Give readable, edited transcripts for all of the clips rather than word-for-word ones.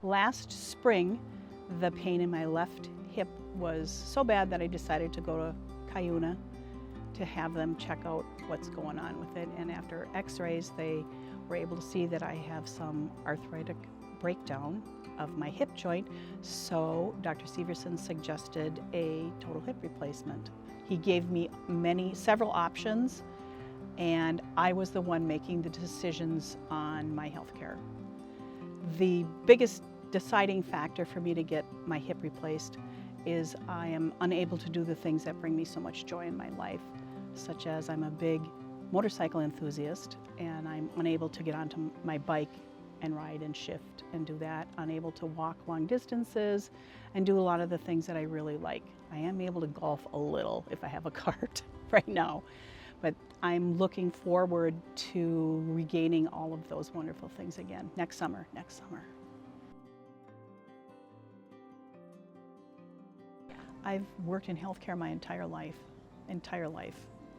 Last spring, the pain in my left hip was so bad that I decided to go to Cuyuna to have them check out what's going on with it. And after x-rays, they were able to see that I have some arthritic breakdown of my hip joint. So Dr. Severson suggested a total hip replacement. He gave me several options, and I was the one making the decisions on my health care. The biggest deciding factor for me to get my hip replaced is I am unable to do the things that bring me so much joy in my life, such as I'm a big motorcycle enthusiast, and I'm unable to get onto my bike and ride and shift and do that, unable to walk long distances and do a lot of the things that I really like. I am able to golf a little if I have a cart right now, but I'm looking forward to regaining all of those wonderful things again next summer. I've worked in healthcare my entire life,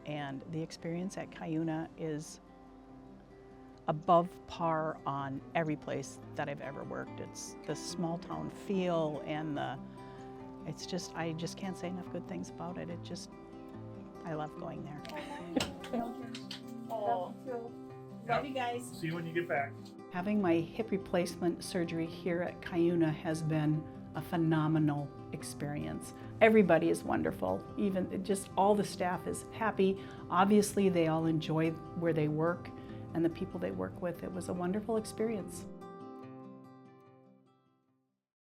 and the experience at Cuyuna is above par on every place that I've ever worked. It's the small town feel, and I just can't say enough good things about it. I love going there. Oh, love you guys. See you when you get back. Having my hip replacement surgery here at Cuyuna has been a phenomenal experience. Everybody is wonderful, even just all the staff is happy. Obviously, they all enjoy where they work and the people they work with. It was a wonderful experience.